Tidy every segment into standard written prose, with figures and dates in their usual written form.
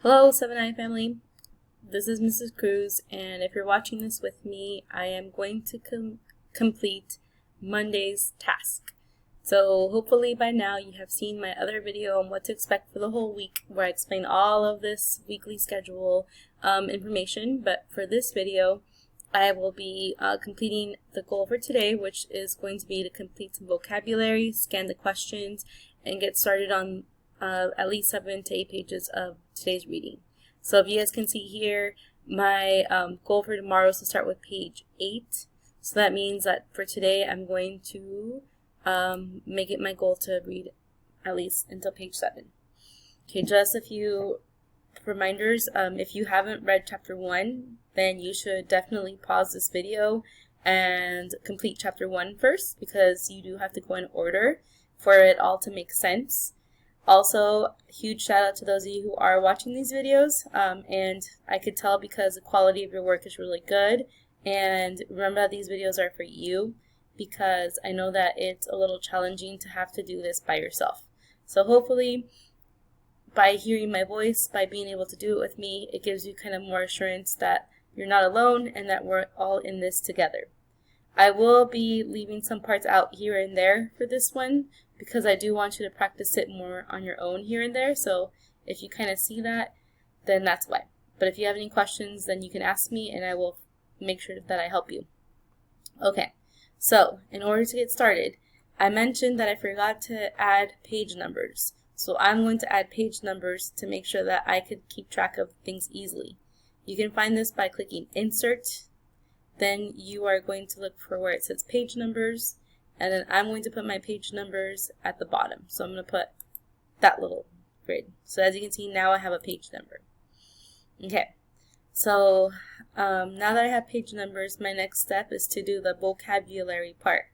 Hello, 7i family. This is Mrs. Cruz, and if you're watching this with me, I am going to complete Monday's task. So hopefully by now you have seen my other video on what to expect for the whole week, where I explain all of this weekly schedule information. But for this video, I will be completing the goal for today, which is going to be to complete some vocabulary, scan the questions, and get started on at least 7 to 8 pages of today's reading. So if you guys can see here, my goal for tomorrow is to start with page 8. So that means that for today I'm going to make it my goal to read at least until page 7. Okay, just a few reminders. If you haven't read chapter 1, then you should definitely pause this video and complete chapter 1 first, because you do have to go in order for it all to make sense. Also, huge shout out to those of you who are watching these videos, and I could tell because the quality of your work is really good. And remember that these videos are for you, because I know that it's a little challenging to have to do this by yourself. So hopefully by hearing my voice, by being able to do it with me, it gives you kind of more assurance that you're not alone and that we're all in this together. I will be leaving some parts out here and there for this one, because I do want you to practice it more on your own here and there. So if you kind of see that, then that's why. But if you have any questions, then you can ask me and I will make sure that I help you. Okay, so in order to get started, I mentioned that I forgot to add page numbers. So I'm going to add page numbers to make sure that I could keep track of things easily. You can find this by clicking Insert. Then you are going to look for where it says page numbers, and then I'm going to put my page numbers at the bottom. So I'm going to put that little grid. So as you can see, now I have a page number. Okay, so now that I have page numbers, my next step is to do the vocabulary part.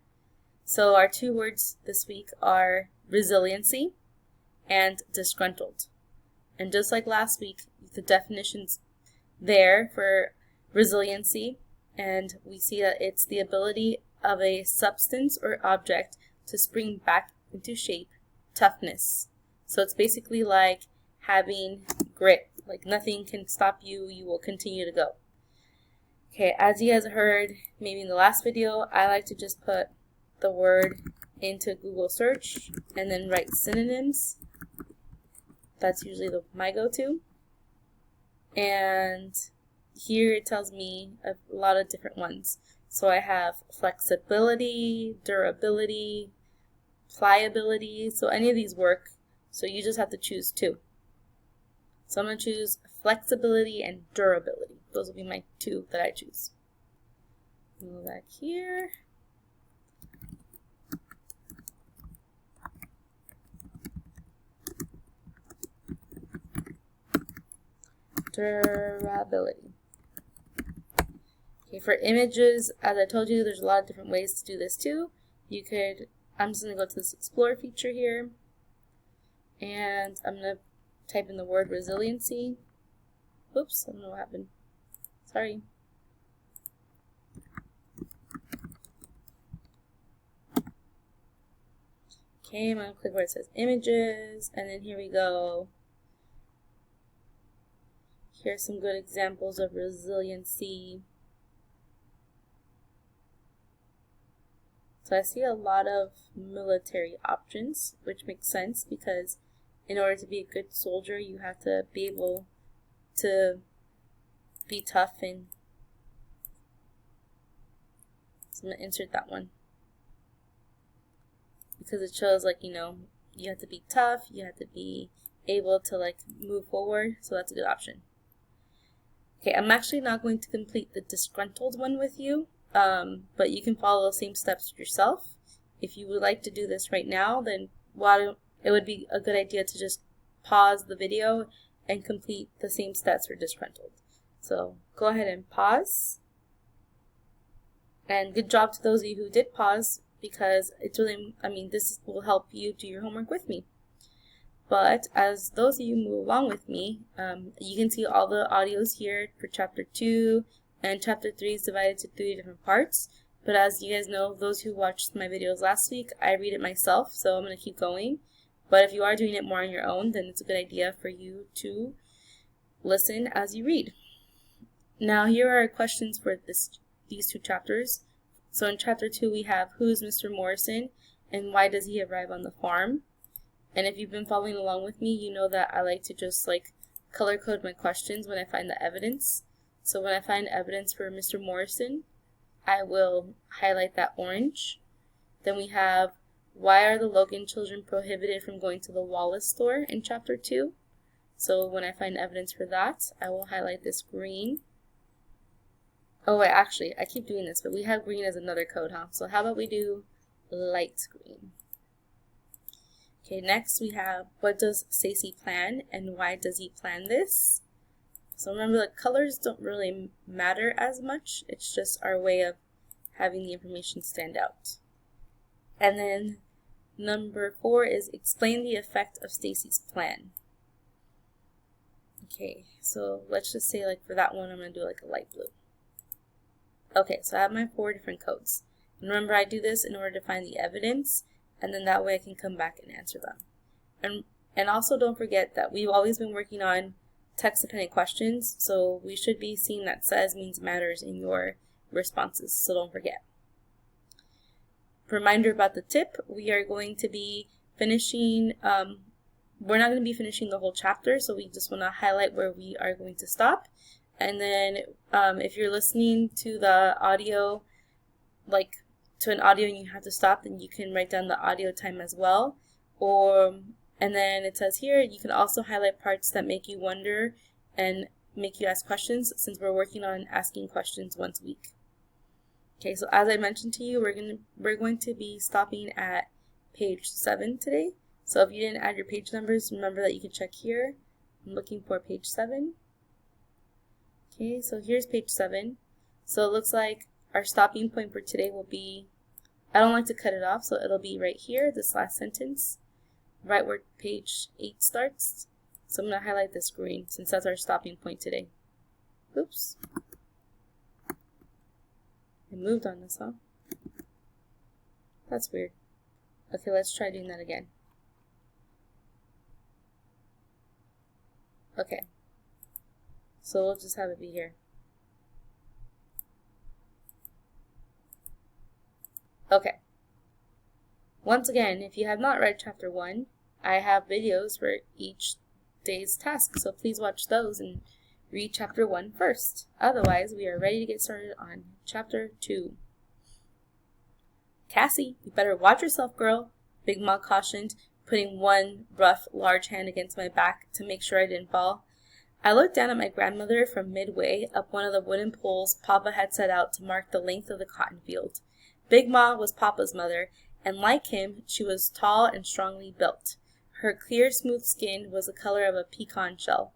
So our two words this week are resiliency and disgruntled. And just like last week, the definition's there for resiliency. And we see that it's the ability of a substance or object to spring back into shape, toughness. So it's basically like having grit, like nothing can stop you, you will continue to go. Okay, as you guys heard maybe in the last video, I like to just put the word into Google search and then write synonyms. That's usually my go-to. And here it tells me a lot of different ones. So I have flexibility, durability, pliability. So any of these work. So you just have to choose two. So I'm going to choose flexibility and durability. Those will be my two that I choose. Go back here. Durability. Okay, for images, as I told you, there's a lot of different ways to do this too. I'm just going to go to this Explore feature here, and I'm going to type in the word resiliency. Oops, I don't know what happened. Sorry. Okay, I'm going to click where it says images, and then here we go. Here's some good examples of resiliency. So I see a lot of military options, which makes sense, because in order to be a good soldier, you have to be able to be tough. And so I'm going to insert that one, because it shows, like, you know, you have to be tough, you have to be able to, like, move forward. So that's a good option. Okay, I'm actually not going to complete the disgruntled one with you. But you can follow the same steps yourself. If you would like to do this right now, then it would be a good idea to just pause the video and complete the same steps for disgruntled. So go ahead and pause. And good job to those of you who did pause, because it's really, this will help you do your homework with me. But as those of you move along with me, you can see all the audios here for chapter 2. And chapter 3 is divided to 3 different parts. But as you guys know, those who watched my videos last week, I read it myself, so I'm going to keep going. But if you are doing it more on your own, then it's a good idea for you to listen as you read. Now here are questions for these two chapters. So in chapter 2 we have who is Mr. Morrison and why does he arrive on the farm? And if you've been following along with me, you know that I like to just like color code my questions when I find the evidence. So when I find evidence for Mr. Morrison, I will highlight that orange. Then we have why are the Logan children prohibited from going to the Wallace store in chapter 2? So when I find evidence for that, I will highlight this green. Oh wait, actually, I keep doing this, but we have green as another code, huh? So how about we do light green? Okay, next we have what does Stacy plan and why does he plan this? So remember, the colors don't really matter as much. It's just our way of having the information stand out. And then number 4 is explain the effect of Stacy's plan. Okay, so let's just say like for that one, I'm going to do like a light blue. Okay, so I have my 4 different codes. And remember, I do this in order to find the evidence, and then that way I can come back and answer them. And also don't forget that we've always been working on text-dependent questions, so we should be seeing that says means matters in your responses, so don't forget. Reminder about the tip, we are going to be finishing, we're not going to be finishing the whole chapter, so we just want to highlight where we are going to stop. And then if you're listening to the audio, like to an audio and you have to stop, then you can write down the audio time as well. And then it says here, you can also highlight parts that make you wonder and make you ask questions, since we're working on asking questions once a week. Okay, so as I mentioned to you, we're going to be stopping at page 7 today. So if you didn't add your page numbers, remember that you can check here. I'm looking for page 7. Okay, so here's page 7. So it looks like our stopping point for today will be, I don't like to cut it off, so it'll be right here, this last sentence, right where page 8 starts. So I'm going to highlight this green since that's our stopping point today. Oops. I moved on this, huh? That's weird. Okay, let's try doing that again. Okay. So we'll just have it be here. Okay. Once again, if you have not read chapter 1, I have videos for each day's task, so please watch those and read chapter 1 first. Otherwise, we are ready to get started on chapter 2. Cassie, you better watch yourself, girl, Big Ma cautioned, putting one rough, large hand against my back to make sure I didn't fall. I looked down at my grandmother from midway up one of the wooden poles Papa had set out to mark the length of the cotton field. Big Ma was Papa's mother, and like him, she was tall and strongly built. Her clear, smooth skin was the color of a pecan shell.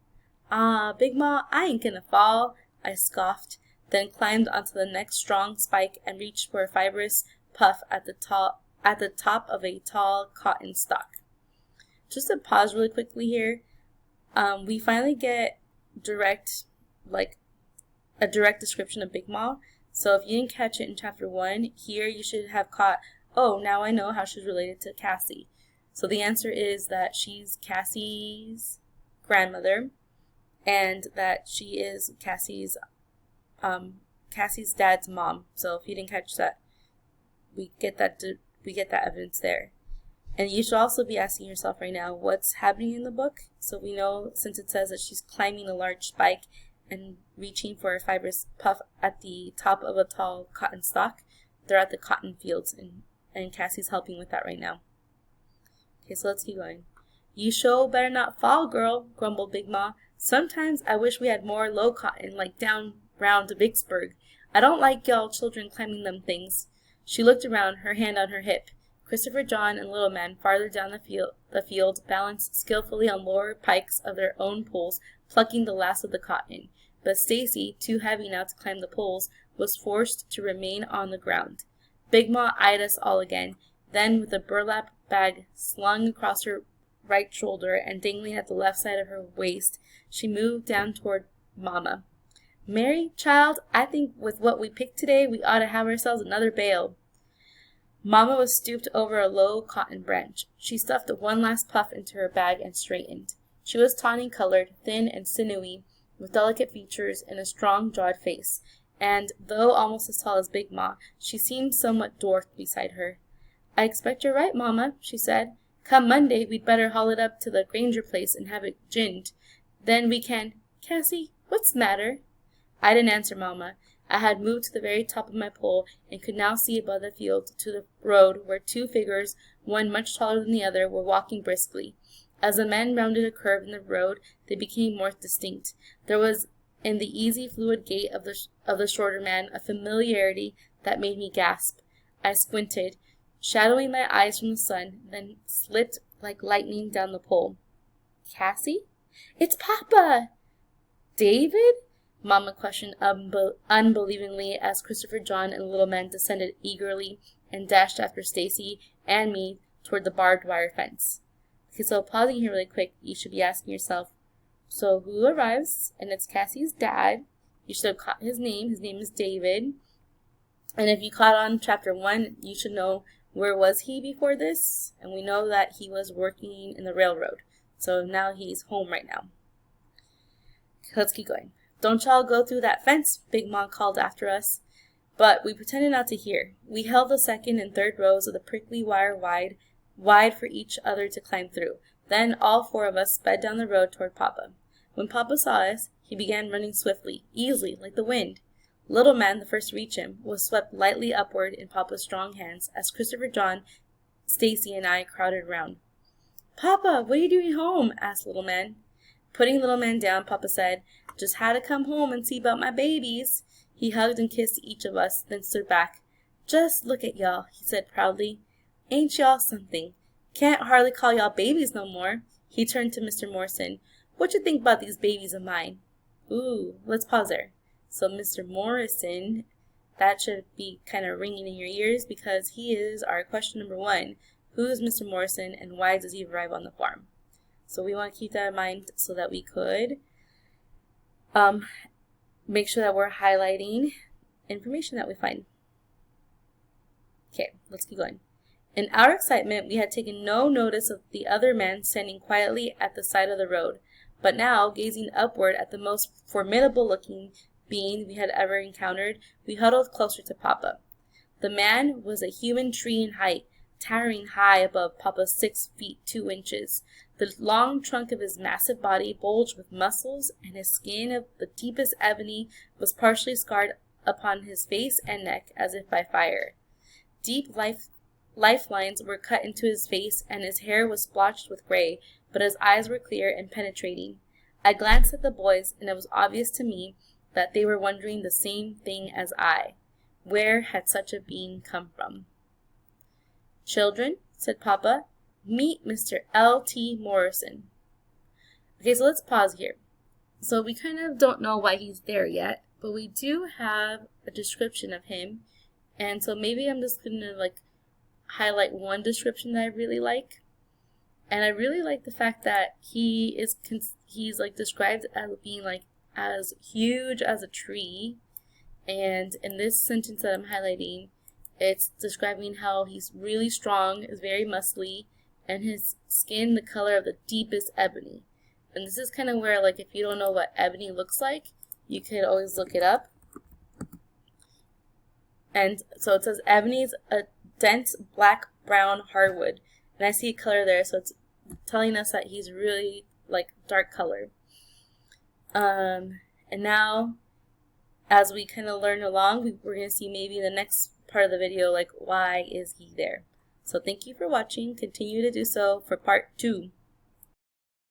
"Ah, Big Ma, I ain't gonna fall," I scoffed, then climbed onto the next strong spike and reached for a fibrous puff at the top of a tall cotton stalk. Just to pause really quickly here, we finally get a direct description of Big Ma. So if you didn't catch it in chapter 1, here you should have caught, oh, now I know how she's related to Cassie. So the answer is that she's Cassie's grandmother, and that she is Cassie's dad's mom. So if you didn't catch that, we get that evidence there. And you should also be asking yourself right now, what's happening in the book? So we know, since it says that she's climbing a large spike and reaching for a fibrous puff at the top of a tall cotton stalk, they're at the cotton fields, and Cassie's helping with that right now. Okay, so let's keep going. "You sure better not fall, girl," grumbled Big Ma. "Sometimes I wish we had more low cotton, like down round Vicksburg. I don't like y'all children climbing them things." She looked around, her hand on her hip. Christopher John and Little Man, farther down the field, balanced skillfully on lower pikes of their own poles, plucking the last of the cotton. But Stacy, too heavy now to climb the poles, was forced to remain on the ground. Big Ma eyed us all again. Then, with a burlap bag slung across her right shoulder and dangling at the left side of her waist, she moved down toward Mama. "Mary, child, I think with what we picked today, we ought to have ourselves another bale." Mama was stooped over a low cotton branch. She stuffed one last puff into her bag and straightened. She was tawny-colored, thin and sinewy, with delicate features and a strong-jawed face, and, though almost as tall as Big Ma, she seemed somewhat dwarfed beside her. "I expect you're right, Mamma," she said. "Come Monday, we'd better haul it up to the Granger place and have it ginned. Then we can— Cassie, what's the matter?" I didn't answer Mamma. I had moved to the very top of my pole and could now see above the field to the road where two figures, one much taller than the other, were walking briskly. As the men rounded a curve in the road, they became more distinct. There was in the easy, fluid gait of the shorter man a familiarity that made me gasp. I squinted, shadowing my eyes from the sun, then slipped like lightning down the pole. "Cassie? It's Papa!" "David?" Mamma questioned unbelievingly as Christopher John and the little man descended eagerly and dashed after Stacy and me toward the barbed wire fence. Okay, so pausing here really quick, you should be asking yourself, so who arrives? And it's Cassie's dad. You should have caught his name. His name is David. And if you caught on chapter 1, you should know where was he before this. And we know that he was working in the railroad. So now he's home right now. Let's keep going. "Don't y'all go through that fence," Big Ma called after us. But we pretended not to hear. We held the second and third rows of the prickly wire wide for each other to climb through. Then all four of us sped down the road toward Papa. When Papa saw us, he began running swiftly, easily, like the wind. Little man, the first to reach him, was swept lightly upward in Papa's strong hands as Christopher John, Stacy, and I crowded round. "Papa, what are you doing home?" asked Little Man. Putting Little Man down, Papa said, "Just had to come home and see about my babies." He hugged and kissed each of us, then stood back. "Just look at y'all," he said proudly. "Ain't y'all something? Can't hardly call y'all babies no more." He turned to Mr. Morrison. "What you think about these babies of mine?" Ooh, let's pause there. So Mr. Morrison, that should be kind of ringing in your ears because he is our question number 1. Who is Mr. Morrison and why does he arrive on the farm? So we want to keep that in mind so that we could make sure that we're highlighting information that we find. Okay, let's keep going. In our excitement, we had taken no notice of the other man standing quietly at the side of the road, but now, gazing upward at the most formidable-looking being we had ever encountered, we huddled closer to Papa. The man was a human tree in height, towering high above Papa's 6 feet 2 inches. The long trunk of his massive body bulged with muscles, and his skin of the deepest ebony was partially scarred upon his face and neck as if by fire. Deep lifelines were cut into his face, and his hair was splotched with gray, but his eyes were clear and penetrating. I glanced at the boys, and it was obvious to me that they were wondering the same thing as I. Where had such a being come from? "Children," said Papa, "meet Mr. L.T. Morrison." Okay, so let's pause here. So we kind of don't know why he's there yet, but we do have a description of him. And so maybe I'm just going to highlight one description that I really like. And I really like the fact that he's described as being as huge as a tree. And in this sentence that I'm highlighting, it's describing how he's really strong, is very muscly, and his skin the color of the deepest ebony. And this is kind of where, if you don't know what ebony looks like, you could always look it up. And so it says ebony is a dense black-brown hardwood. And I see a color there, so it's telling us that he's really, dark color. And now, as we kind of learn along, we're going to see maybe in the next part of the video, why is he there? So thank you for watching. Continue to do so for part 2.